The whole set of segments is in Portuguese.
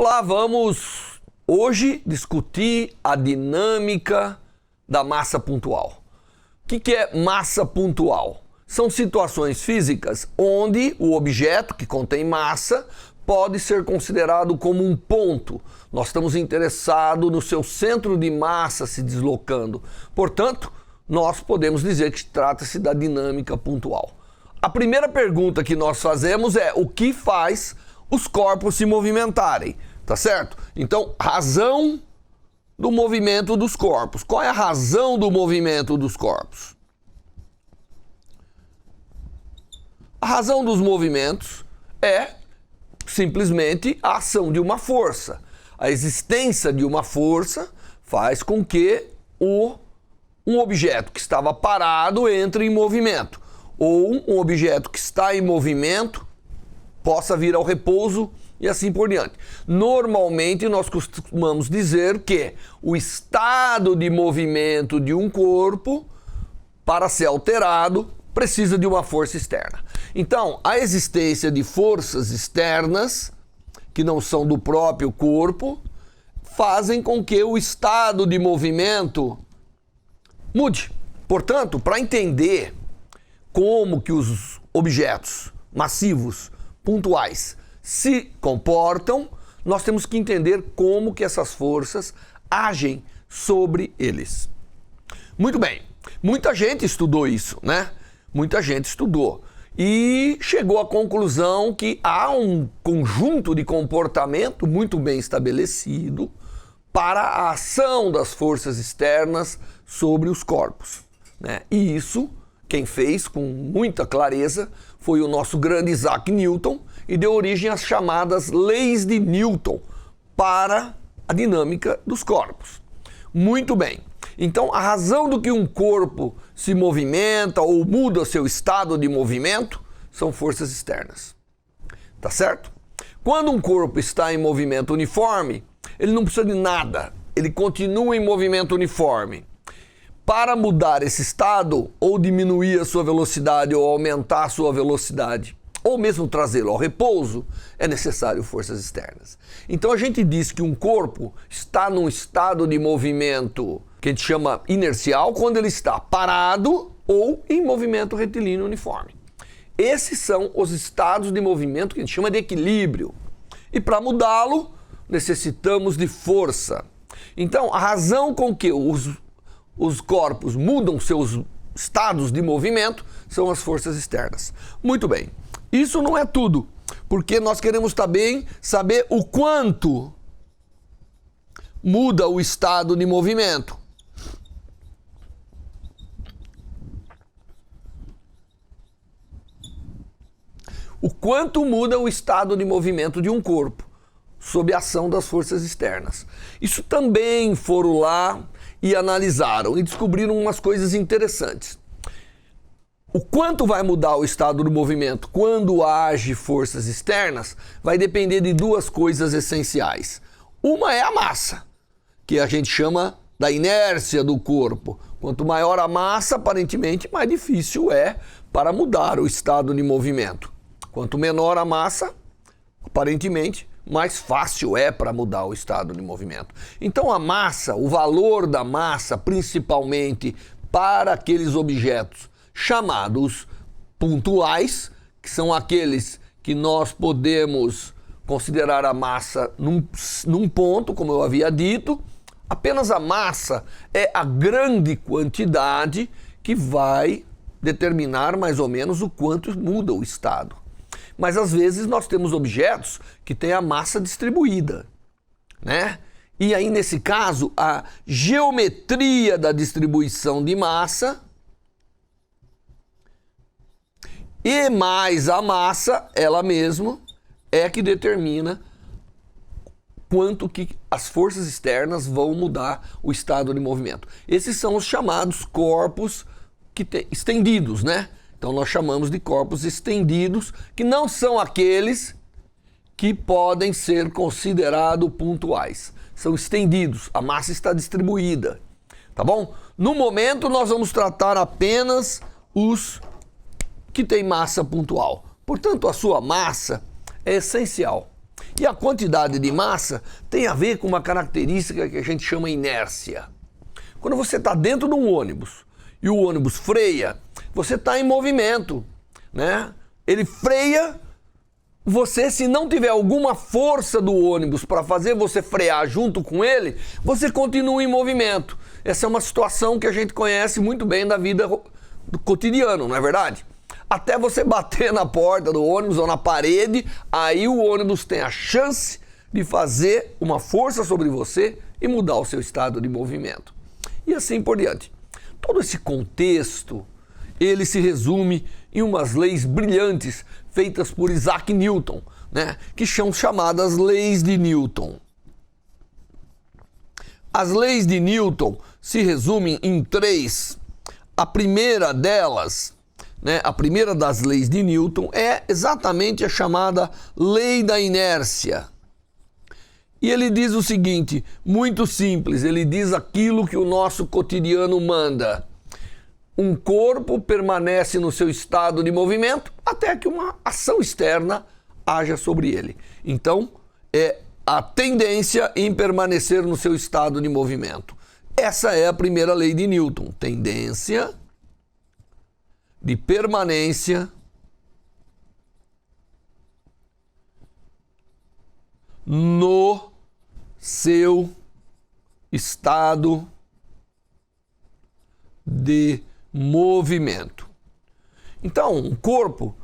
Olá, vamos hoje discutir a dinâmica da massa pontual. O que é massa pontual? São situações físicas onde o objeto que contém massa pode ser considerado como um ponto. Nós estamos interessados no seu centro de massa se deslocando. Portanto, nós podemos dizer que trata-se da dinâmica pontual. A primeira pergunta que nós fazemos é o que faz os corpos se movimentarem, tá certo? Então, razão do movimento dos corpos. Qual é a razão do movimento dos corpos? A razão dos movimentos é simplesmente a ação de uma força. A existência de uma força faz com que um objeto que estava parado entre em movimento, ou um objeto que está em movimento possa vir ao repouso e assim por diante. Normalmente nós costumamos dizer que o estado de movimento de um corpo, para ser alterado, precisa de uma força externa. Então, a existência de forças externas, que não são do próprio corpo, fazem com que o estado de movimento mude. Portanto, para entender como que os objetos massivos, pontuais, se comportam, nós temos que entender como que essas forças agem sobre eles. Muito bem, muita gente estudou isso, né? Muita gente estudou e chegou à conclusão que há um conjunto de comportamento muito bem estabelecido para a ação das forças externas sobre os corpos, né? E isso, quem fez com muita clareza foi o nosso grande Isaac Newton e deu origem às chamadas leis de Newton para a dinâmica dos corpos. Muito bem. Então, a razão do que um corpo se movimenta ou muda seu estado de movimento são forças externas. Tá certo? Quando um corpo está em movimento uniforme, ele não precisa de nada. Ele continua em movimento uniforme. Para mudar esse estado, ou diminuir a sua velocidade, ou aumentar a sua velocidade, ou mesmo trazê-lo ao repouso, é necessário forças externas. Então a gente diz que um corpo está num estado de movimento que a gente chama inercial quando ele está parado ou em movimento retilíneo uniforme. Esses são os estados de movimento que a gente chama de equilíbrio. E para mudá-lo, necessitamos de força. Então, a razão com que os corpos mudam seus estados de movimento são as forças externas. Muito bem, isso não é tudo, porque nós queremos também saber o quanto muda o estado de movimento. O quanto muda o estado de movimento de um corpo sob a ação das forças externas. Isso também foram lá e analisaram e descobriram umas coisas interessantes. O quanto vai mudar o estado do movimento quando age forças externas vai depender de duas coisas essenciais. Uma é a massa, que a gente chama da inércia do corpo. Quanto maior a massa, aparentemente, mais difícil é para mudar o estado de movimento. Quanto menor a massa, aparentemente, mais fácil é para mudar o estado de movimento. Então a massa, o valor da massa, principalmente para aqueles objetos chamados pontuais, que são aqueles que nós podemos considerar a massa num ponto, como eu havia dito, apenas a massa é a grande quantidade que vai determinar mais ou menos o quanto muda o estado. Mas às vezes nós temos objetos que têm a massa distribuída, né? E aí nesse caso a geometria da distribuição de massa e mais a massa, ela mesma, é que determina quanto que as forças externas vão mudar o estado de movimento. Esses são os chamados corpos estendidos, né? Então nós chamamos de corpos estendidos, que não são aqueles que podem ser considerados pontuais. São estendidos, a massa está distribuída, tá bom? No momento nós vamos tratar apenas os que têm massa pontual. Portanto, a sua massa é essencial. E a quantidade de massa tem a ver com uma característica que a gente chama inércia. Quando você está dentro de um ônibus e o ônibus freia, você está em movimento, né? Ele freia, você, se não tiver alguma força do ônibus para fazer você frear junto com ele, você continua em movimento. Essa é uma situação que a gente conhece muito bem da vida do cotidiano, não é verdade? Até você bater na porta do ônibus ou na parede, aí o ônibus tem a chance de fazer uma força sobre você e mudar o seu estado de movimento. E assim por diante. Todo esse contexto, ele se resume em umas leis brilhantes feitas por Isaac Newton, né, que são chamadas leis de Newton. As leis de Newton se resumem em três. A primeira delas, né, a primeira das leis de Newton é exatamente a chamada lei da inércia. E ele diz o seguinte, muito simples, ele diz aquilo que o nosso cotidiano manda. Um corpo permanece no seu estado de movimento até que uma ação externa haja sobre ele. Então, é a tendência em permanecer no seu estado de movimento. Essa é a primeira lei de Newton. Tendência de permanência no seu estado de movimento. Então, o corpo,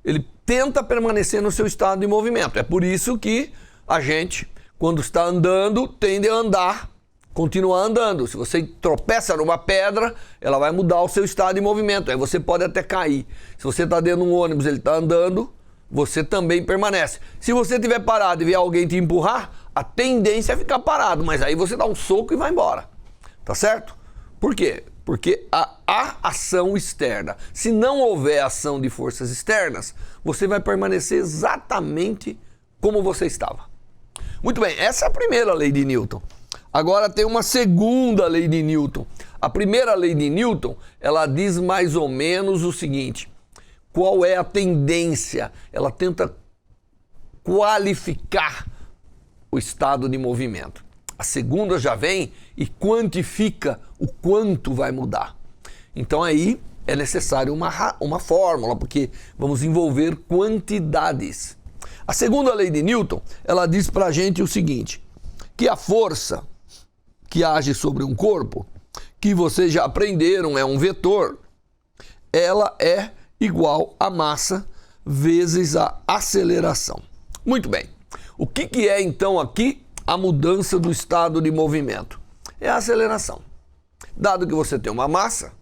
ele tenta permanecer no seu estado de movimento. É por isso que a gente, quando está andando, tende a andar, continuar andando. Se você tropeça numa pedra, ela vai mudar o seu estado de movimento. Aí você pode até cair. Se você está dentro de um ônibus, ele está andando, você também permanece. Se você estiver parado e vier alguém te empurrar, a tendência é ficar parado, mas aí você dá um soco e vai embora. Tá certo? Por quê? Porque há ação externa. Se não houver ação de forças externas, você vai permanecer exatamente como você estava. Muito bem, essa é a primeira lei de Newton. Agora tem uma segunda lei de Newton. A primeira lei de Newton, ela diz mais ou menos o seguinte: qual é a tendência? Ela tenta qualificar o estado de movimento. A segunda já vem e quantifica o quanto vai mudar. Então aí é necessário uma fórmula, porque vamos envolver quantidades. A segunda lei de Newton, ela diz pra gente o seguinte, que a força que age sobre um corpo, que vocês já aprenderam, é um vetor, ela é igual a massa vezes a aceleração. Muito bem. O que é então aqui a mudança do estado de movimento? É a aceleração. Dado que você tem uma massa,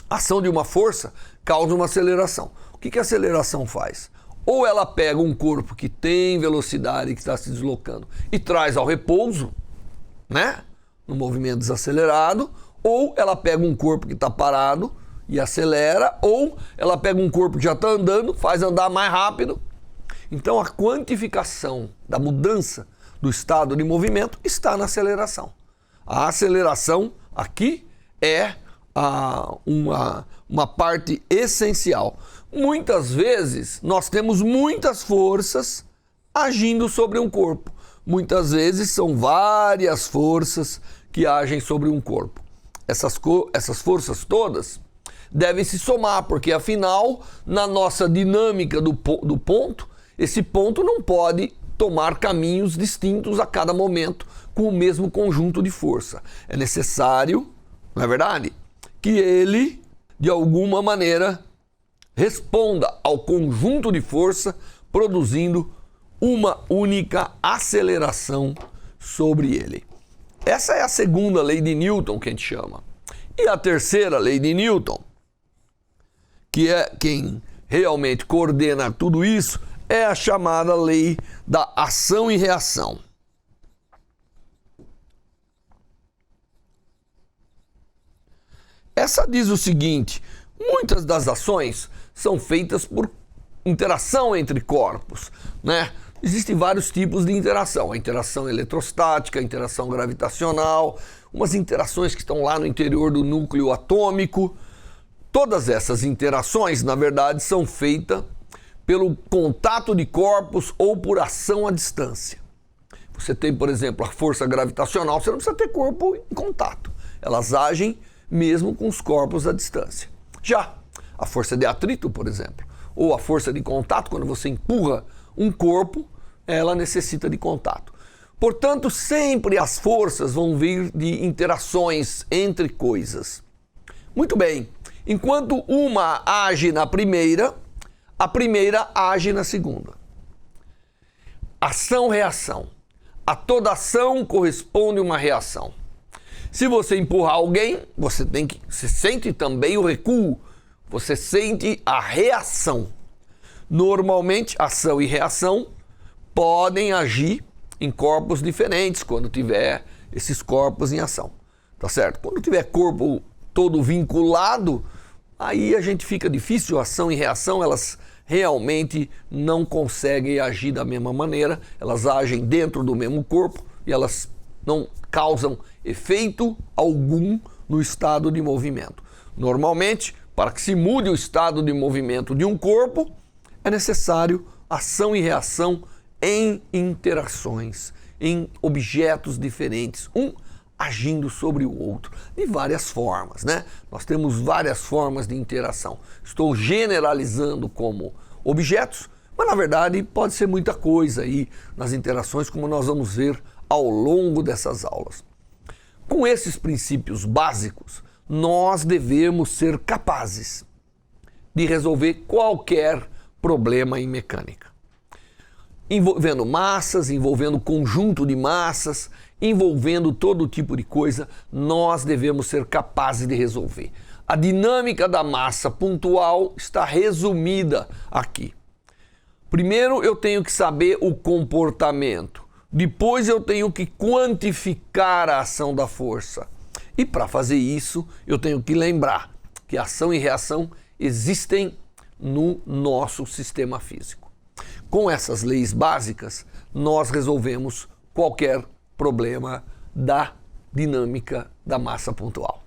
a ação de uma força causa uma aceleração. O que a aceleração faz? Ou ela pega um corpo que tem velocidade, que está se deslocando, e traz ao repouso, né? No movimento desacelerado, ou ela pega um corpo que está parado e acelera, ou ela pega um corpo que já está andando, faz andar mais rápido. Então a quantificação da mudança do estado de movimento está na aceleração. A aceleração aqui é uma parte essencial. Muitas vezes nós temos muitas forças agindo sobre um corpo. Muitas vezes são várias forças que agem sobre um corpo. Essas forças todas devem se somar, porque afinal, na nossa dinâmica do ponto, esse ponto não pode tomar caminhos distintos a cada momento com o mesmo conjunto de força. É necessário, não é verdade, que ele, de alguma maneira, responda ao conjunto de força, produzindo uma única aceleração sobre ele. Essa é a segunda lei de Newton que a gente chama. E a terceira lei de Newton, que é quem realmente coordena tudo isso, é a chamada lei da ação e reação. Essa diz o seguinte: muitas das ações são feitas por interação entre corpos, né? Existem vários tipos de interação. A interação eletrostática, a interação gravitacional, umas interações que estão lá no interior do núcleo atômico. Todas essas interações, na verdade, são feitas pelo contato de corpos ou por ação à distância. Você tem, por exemplo, a força gravitacional, você não precisa ter corpo em contato. Elas agem mesmo com os corpos à distância. Já a força de atrito, por exemplo, ou a força de contato, quando você empurra um corpo, ela necessita de contato. Portanto, sempre as forças vão vir de interações entre coisas. Muito bem, enquanto uma age na primeira, a primeira age na segunda. Ação-reação. A toda ação corresponde uma reação. Se você empurrar alguém, você sente também o recuo, você sente a reação. Normalmente, ação e reação podem agir em corpos diferentes quando tiver esses corpos em ação, tá certo? Quando tiver corpo todo vinculado, aí a gente fica difícil, ação e reação, elas realmente não conseguem agir da mesma maneira, elas agem dentro do mesmo corpo e elas não causam efeito algum no estado de movimento. Normalmente, para que se mude o estado de movimento de um corpo, é necessário ação e reação em interações, em objetos diferentes, um agindo sobre o outro, de várias formas, né? Nós temos várias formas de interação. Estou generalizando como objetos, mas na verdade pode ser muita coisa aí nas interações, como nós vamos ver ao longo dessas aulas. Com esses princípios básicos, nós devemos ser capazes de resolver qualquer problema em mecânica. Envolvendo massas, envolvendo conjunto de massas, envolvendo todo tipo de coisa, nós devemos ser capazes de resolver. A dinâmica da massa pontual está resumida aqui. Primeiro eu tenho que saber o comportamento, depois eu tenho que quantificar a ação da força. E para fazer isso, eu tenho que lembrar que ação e reação existem no nosso sistema físico. Com essas leis básicas, nós resolvemos qualquer problema da dinâmica da massa pontual.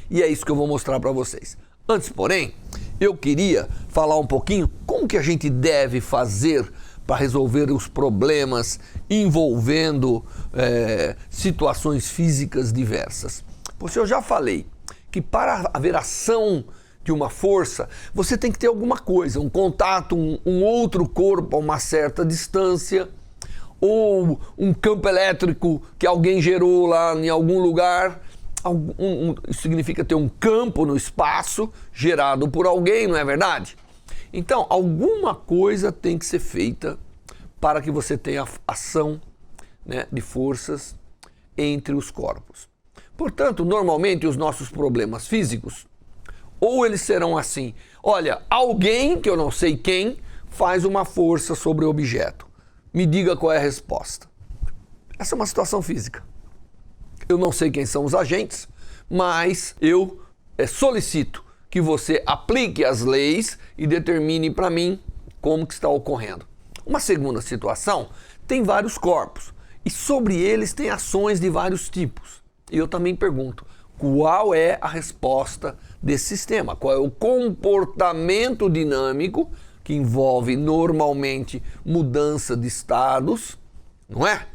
E é isso que eu vou mostrar para vocês. Antes, porém, eu queria falar um pouquinho como que a gente deve fazer para resolver os problemas envolvendo situações físicas diversas. Pois eu já falei que para haver ação de uma força, você tem que ter alguma coisa, um contato, um outro corpo a uma certa distância, ou um campo elétrico que alguém gerou lá em algum lugar. Isso significa ter um campo no espaço gerado por alguém, não é verdade? Então, alguma coisa tem que ser feita para que você tenha ação, né, de forças entre os corpos. Portanto, normalmente os nossos problemas físicos, ou eles serão assim: olha, alguém, que eu não sei quem, faz uma força sobre o objeto. Me diga qual é a resposta. Essa é uma situação física. Eu não sei quem são os agentes, mas eu solicito que você aplique as leis e determine para mim como que está ocorrendo. Uma segunda situação tem vários corpos e sobre eles tem ações de vários tipos. E eu também pergunto, qual é a resposta desse sistema? Qual é o comportamento dinâmico que envolve normalmente mudança de estados, não é?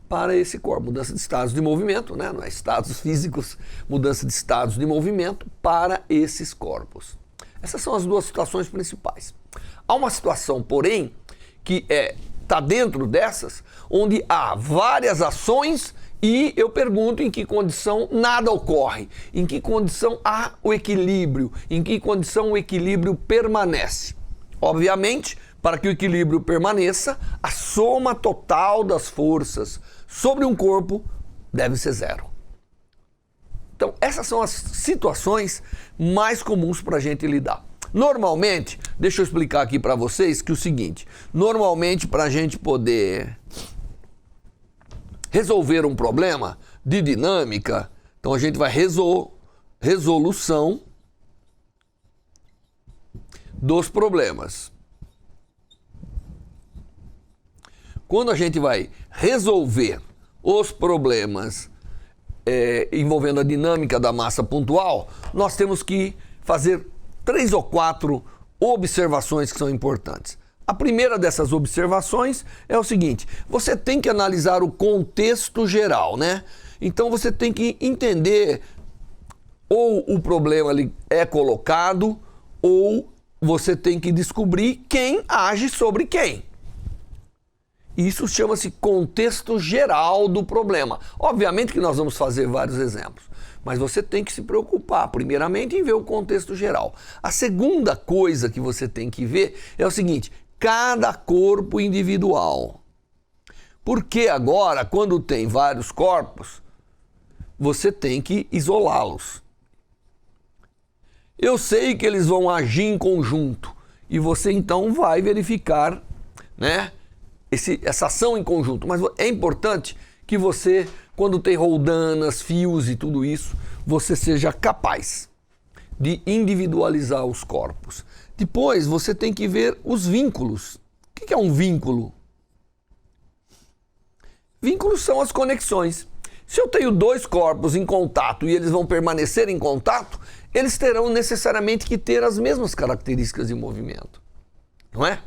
Para esse corpo, mudança de estados de movimento, né? Não é estados físicos, mudança de estados de movimento para esses corpos. Essas são as duas situações principais. Há uma situação, porém, que está dentro dessas, onde há várias ações e eu pergunto em que condição nada ocorre, em que condição há o equilíbrio, em que condição o equilíbrio permanece. Obviamente, para que o equilíbrio permaneça, a soma total das forças sobre um corpo deve ser zero. Então, essas são as situações mais comuns para a gente lidar. Normalmente, deixa eu explicar aqui para vocês que o seguinte, normalmente para a gente poder resolver um problema de dinâmica, então a gente vai resolução dos problemas. Quando a gente vai resolver os problemas envolvendo a dinâmica da massa pontual, nós temos que fazer 3 ou 4 observações que são importantes. A primeira dessas observações é o seguinte: você tem que analisar o contexto geral, né? Então você tem que entender ou o problema ali é colocado ou você tem que descobrir quem age sobre quem. Isso chama-se contexto geral do problema. Obviamente que nós vamos fazer vários exemplos, mas você tem que se preocupar, primeiramente, em ver o contexto geral. A segunda coisa que você tem que ver é o seguinte: cada corpo individual. Porque agora, quando tem vários corpos, você tem que isolá-los. Eu sei que eles vão agir em conjunto e você então vai verificar, né, essa ação em conjunto. Mas é importante que você, quando tem roldanas, fios e tudo isso, você seja capaz de individualizar os corpos. Depois você tem que ver os vínculos. O que é um vínculo? Vínculos são as conexões. Se eu tenho dois corpos em contato e eles vão permanecer em contato, eles terão necessariamente que ter as mesmas características de movimento, não é?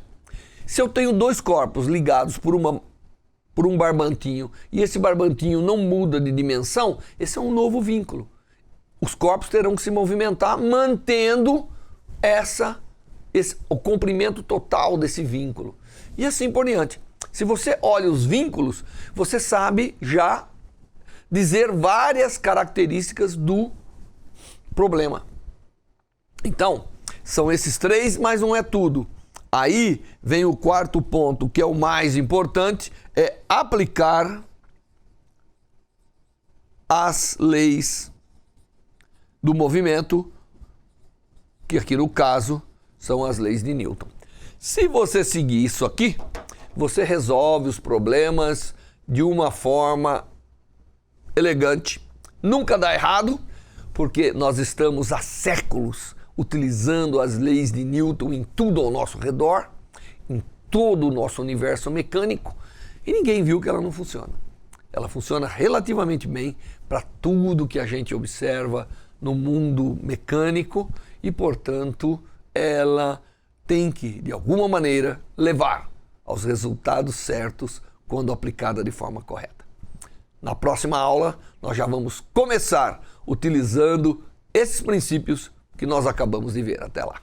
Se eu tenho dois corpos ligados por um barbantinho e esse barbantinho não muda de dimensão, esse é um novo vínculo. Os corpos terão que se movimentar mantendo o comprimento total desse vínculo. E assim por diante. Se você olha os vínculos, você sabe já dizer várias características do problema. Então, são esses três, mas não é tudo. Aí vem o quarto ponto, que é o mais importante, é aplicar as leis do movimento, que aqui no caso são as leis de Newton. Se você seguir isso aqui, você resolve os problemas de uma forma elegante. Nunca dá errado, porque nós estamos há séculos utilizando as leis de Newton em tudo ao nosso redor, em todo o nosso universo mecânico, e ninguém viu que ela não funciona. Ela funciona relativamente bem para tudo que a gente observa no mundo mecânico e, portanto, ela tem que, de alguma maneira, levar aos resultados certos quando aplicada de forma correta. Na próxima aula, nós já vamos começar utilizando esses princípios que nós acabamos de ver. Até lá.